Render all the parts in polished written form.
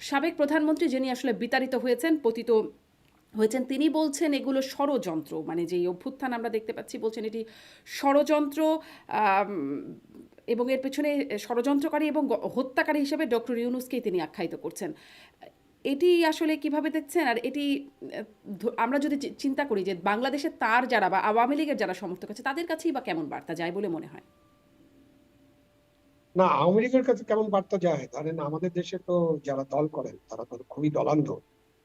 সাবেক প্রধানমন্ত্রী যিনি আসলে বিতাড়িত হয়েছেন, পতিত হয়েছেন, তিনি বলছেন এগুলো ষড়যন্ত্র। মানে যে অভ্যুত্থান আমরা দেখতে পাচ্ছি, বলছেন এটি ষড়যন্ত্র। আম, এবং এর পেছনে ষড়যন্ত্রকারী এবং হত্যাকারী হিসেবে ডক্টর ইউনূসকেই তিনি আখ্যায়িত করছেন। এটি আসলে কিভাবে দেখছেন? আর এটি আমরা যদি চিন্তা করি যে বাংলাদেশে তার যারা বা আওয়ামী লীগের যারা সমর্থক আছে তাদের কাছেই বা কেমন বার্তা যায় বলে মনে হয়? না, আওয়ামী লীগের কাছে কেমন বার্তা যায়? ধরেন আমাদের দেশে তো যারা দল করেন তারা তো খুবই দলান্ধ,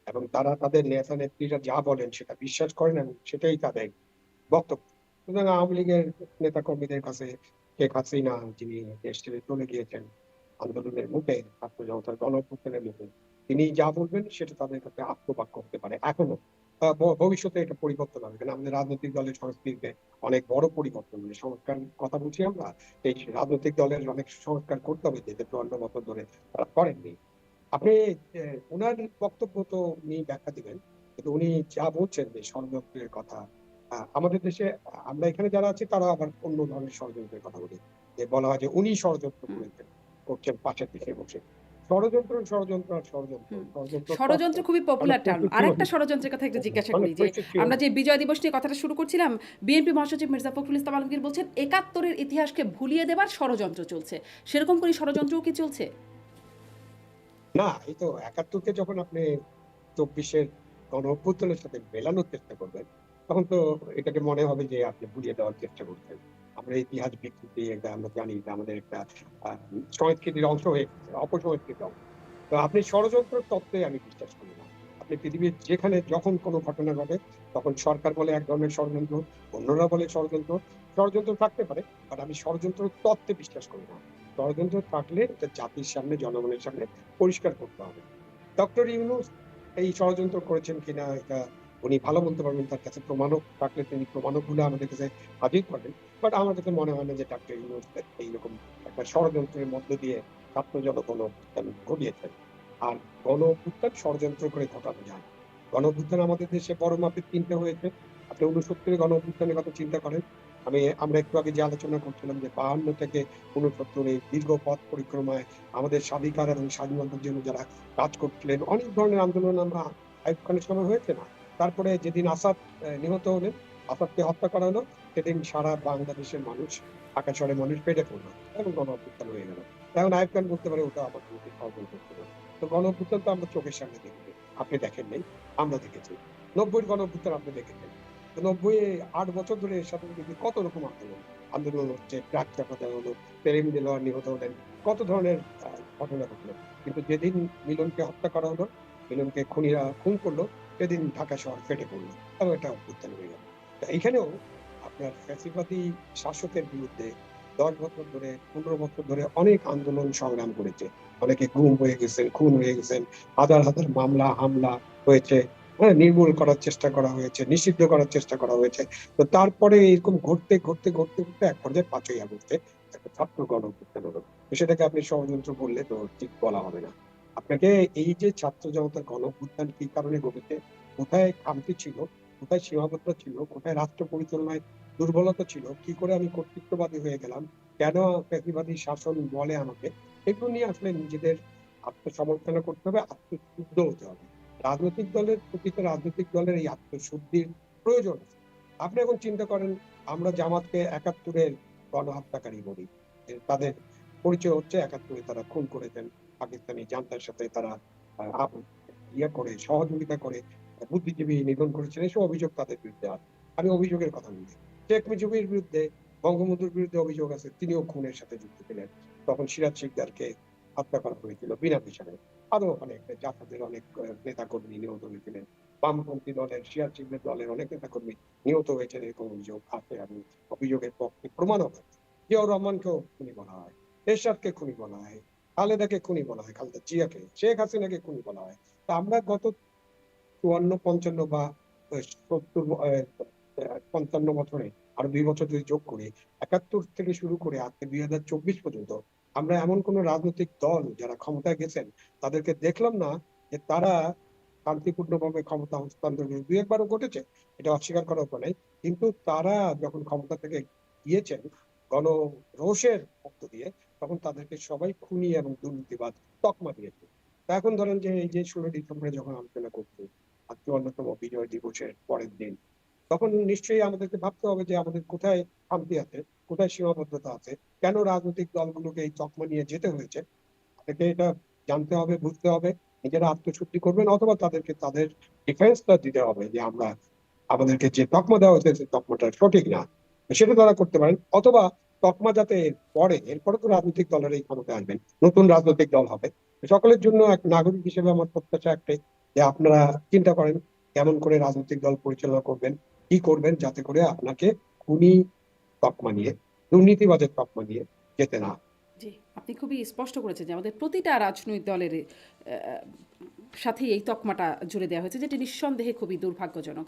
এবং তারা তাদের নেতা নেত্রীরা যা বলেন সেটা বিশ্বাস করেন এবং সেটাই তাদের বক্তব্য। সুতরাং আওয়ামী লীগের নেতা কর্মীদের কাছে শেখ হাসিনা, যিনি দেশ ছেড়ে চলে গিয়েছেন আন্দোলনের মুখে, ছাত্র জনতার গণঅভ্যুত্থানের মুখে, তিনি যা বলবেন সেটা তাদের কাছে আত্মবাক্য হতে পারে এখনো। ভবিষ্যতে এটা পরিবর্তন হবে, কারণ আমাদের রাজনৈতিক দলের সংস্কৃতিতে অনেক বড় পরিবর্তন, মানে সংস্কার কথা বলছি আমরা। এই রাজনৈতিক দলের অনেক সংস্কার করতে হবে, যেটা ৫৪ বছর ধরে তারা করেননি। আপনি উনার বক্তব্য তো উনি ব্যাখ্যা দিবেন, কিন্তু উনি যা বলছেন যে ষড়যন্ত্রের কথা, আমাদের দেশে আমরা এখানে যারা আছি তারা আবার অন্য ধরনের ষড়যন্ত্রের কথা বলি। যে বলা হয় যে উনি ষড়যন্ত্র হুম। করছেন পাশের দেশে বসে। ষড়যন্ত্র, ষড়যন্ত্র আর ষড়যন্ত্র, হুম। ষড়যন্ত্র তত্ত্ব, ষড়যন্ত্র খুবই মানে পপুলার টার্ম। প্রসেসিও আরেকটা ষড়যন্ত্রের কথা একটু জিজ্ঞাসা মানে করি যে, প্রসেসিও আমরা যে বিজয় দিবস নিয়ে কথাটা শুরু করছিলাম, বিএনপি মহাসচিব মির্জা ফখরুল ইসলাম আলমগীর বলছেন ৭১ এর ইতিহাসকে ভুলিয়ে দেবার ষড়যন্ত্র চলছে। সেরকম করে ষড়যন্ত্রও কি চলছে? না। এই তো ৭১ কে যখন আপনি ২৪-এর গণ-অভ্যুত্থানের সাথে মেলানোর চেষ্টা করবেন, তখন তো এটাকে মনে হবে যে আপনি ভুলিয়ে দেওয়ার চেষ্টা করছেন। আমরা ইতিহাস বিকৃতি, এটা আমরা জানি যে আমাদের একটা আ সংস্কৃতির অংশ হয়ে গেছে, অপসংস্কৃতির অংশ। তো আপনি ষড়যন্ত্রের তত্ত্বে আমি বিশ্বাস করি না। আপনি পৃথিবীর যেখানে যখন কোন ঘটনা ঘটে, তখন সরকার বলে এক ধরনের ষড়যন্ত্র, অন্যরা বলে ষড়যন্ত্র। ষড়যন্ত্র থাকতে পারে, বাট আমি ষড়যন্ত্র তত্ত্বে বিশ্বাস করি না। ষড়যন্ত্র থাকলে এটা জাতির সামনে, জনগণের সামনে পরিষ্কার করতে হবে। ডক্টর ইউনূস এই ষড়যন্ত্র করেছেন কিনা এটা উনি ভালো বলতে পারবেন। তার কাছে প্রমাণও থাকলে তিনি প্রমাণকগুলো আমাদের কাছে হাজির করেন। বাট আমার কাছে মনে হয় না যে ডক্টর ইউনূস এইরকম একটা ষড়যন্ত্রের মধ্য দিয়ে ছাত্র জনগণ অভ্যুত্থান ঘটিয়েছেন। আর গণ অভ্যুত্থান ষড়যন্ত্র করে ঘটানো যায় না। গণ অভ্যুত্থান আমাদের দেশে বড় মাপের ৩ টে হয়েছে। আপনি ৬৯ এর গণ অভ্যুত্থানের কথা চিন্তা করেন। আমরা একটু আগে যে আলোচনা করছিলাম যে ৫২ থেকে ৬৯ এই দীর্ঘ পথ পরিক্রমায় আমাদের স্বাধিকার এবং স্বাধীনতার জন্য যারা কাজ করছিলেন, অনেক ধরনের আন্দোলন আমরা আইয়ুব খানের সময় হয়েছে না? তারপরে যেদিন আসাদ নিহত হলেন, আসাদকে হত্যা করা হলো, সেদিন সারা বাংলাদেশের মানুষ, ঢাকা শহরের মানুষ ফেটে পড়ল এবং গণ অভ্যুত্থান হয়ে গেল। এখন আইয়ুব খান বলতে পারে ওটা আমার বিরুদ্ধে ষড়যন্ত্র ছিল। তো গণ অভ্যুত্থান তো আমরা চোখের সামনে দেখেছি। আপনি দেখেন নাই, আমরা দেখেছি। ৯০ এর গণ অভ্যুত্থান আপনি দেখেছেন। তো ৯০ এ ৮ বছর ধরে এরশাদের বিরুদ্ধে কত রকম আন্দোলন হচ্ছে, ট্রাক চাপা দেওয়া হলো, প্রেমিক দেলোয়ার নিহত হলেন, কত ধরনের আ ঘটনা ঘটলো। কিন্তু যেদিন মিলনকে হত্যা করা হলো, মিলনকে খুনিরা খুন করলো, সেদিন ঢাকা শহর ফেটে পড়ল এবং এটা অভ্যুত্থান হয়ে গেল। তো এইখানেও আপনার ফ্যাসিবাদী শাসকের বিরুদ্ধে ১০ বছর ধরে, ১৫ বছর ধরে অনেক আন্দোলন সংগ্রাম করেছে। অনেকে গুম হয়ে গেছেন, খুন হয়ে গেছেন, হাজার, হাজার মামলা হামলা হয়েছে। হ্যাঁ? নির্মূল করার চেষ্টা করা হয়েছে, নিষিদ্ধ করার চেষ্টা করা হয়েছে। তো তারপরে এরকম ঘটতে এক পর্যায়ে ৫ই আগস্টে একটা ছাত্র গণ-অভ্যুত্থান হলো। তো সেটাকে আপনি ষড়যন্ত্র বললে তো ঠিক বলা হবে না। আপনাকে এই যে ছাত্র জনতার গণ-অভ্যুত্থান কি কারণে ঘটেছে, কোথায় খামতি ছিল, কোথায় সীমাবদ্ধতা ছিল, কোথায় রাষ্ট্র পরিচালনায় দুর্বলতা ছিল, কি করে আমি কর্তৃত্ববাদী হয়ে গেলাম, কেন ফ্যাসিবাদী শাসন বলে আমাকে, এগুলো নিয়ে আসলে নিজেদের আত্মসমালোচনা করতে হবে, আত্মশুদ্ধ হতে হবে। প্রতিটা রাজনৈতিক দলের এই আত্মশুদ্ধির প্রয়োজন আছে। আপনি এখন চিন্তা করেন, আমরা জামাতকে ৭১ এর গণহত্যাকারী বলি। তাদের পরিচয় হচ্ছে ৭১ এ তারা খুন করেছেন। পাকিস্তানি জান্তার সাথে তারা আ আপ করে সহযোগিতা করে বুদ্ধিজীবী নিধন করেছেন। এসব অভিযোগ তাদের বিরুদ্ধে আছে। আমি অভিযোগের কথা বলি। শেখ মুজিবের বিরুদ্ধে, বঙ্গবন্ধুর বিরুদ্ধে অভিযোগ আছে। তিনিও খুনের সাথে যুক্ত ছিলেন। তখন সিরাজ শিকদারকে হত্যা করা হয়েছিল বিনা বিচারে। আরো অনেক জাসদের অনেক নেতাকর্মী নিহত হয়েছিলেন। বামপন্থী দলের, সিরাজ শিকদার দলের অনেক নেতাকর্মী নিহত হয়েছেন, এরকম অভিযোগ আছে এবং অভিযোগের পক্ষে প্রমাণও আছে। জিয়াউর রহমানকেও খুনি বলা হয়। এরশাদকে খুনি বলা হয়। খালেদাকে খুনি বলা হয়, খালেদা জিয়াকে। শেখ হাসিনাকে খুনি বলা হয়। তা আমরা গত ৫৪-৫৫ বা ৭০ ৫৫ বছরে আরো ২ বছর যদি যোগ করি, ৭১ থেকে শুরু করে আজকে ২০২৪ পর্যন্ত আমরা এমন কোন রাজনৈতিক দল যারা ক্ষমতায় গেছেন, তাদেরকে দেখলাম না যে তারা শান্তিপূর্ণভাবে ক্ষমতা হস্তান্তর করে। ২-১ বারও ঘটেছে, এটা অস্বীকার করার উপায় নাই। কিন্তু তারা যখন ক্ষমতা থেকে গিয়েছেন গণরোষের মধ্য দিয়ে, তখন তাদেরকে সবাই খুনি এবং দুর্নীতিবাজ তকমা দিয়েছে। তা এখন ধরেন যে এই যে 16 ডিসেম্বরে যখন আলোচনা করছি, আর 54তম বিজয় দিবসের পরের দিন, তখন নিশ্চয়ই আমাদেরকে ভাবতে হবে যে আমাদের কোথায় খামতি আছে, কোথায় সীমাবদ্ধতা আছে, কেন রাজনৈতিক দলগুলোকে এই তকমা নিয়ে যেতে হয়েছে। তাদেরকে এটা জানতে হবে, বুঝতে হবে, নিজেরা আত্মশুদ্ধি করবেন অথবা তাদেরকে তাদের ডিফেন্সটা দিতে হবে যে আমরা আমাদেরকে যে তকমা দেওয়া হয়েছে সেই তকমাটা সঠিক না, সেটা তারা করতে পারেন। অথবা তকমা যাতে এরপরে তো রাজনৈতিক দলের এই ক্ষমতায় আসবেন, নতুন রাজনৈতিক দল হবে। সকলের জন্য এক নাগরিক হিসেবে আমার প্রত্যাশা একটাই যে আপনারা চিন্তা করেন কেমন করে রাজনৈতিক দল পরিচালনা করবেন, কি করবেন যাতে করে আপনাকে খুনি তকমা নিয়ে, দুর্নীতিবাজের তকমা নিয়ে যেতে না হয়। জি, আপনি খুবই স্পষ্ট করেছেন যে আমাদের প্রতিটা রাজনৈতিক দলের সাথেই এই তকমাটা জুড়ে দেওয়া হয়েছে, যেটি নিঃসন্দেহে খুবই দুর্ভাগ্যজনক।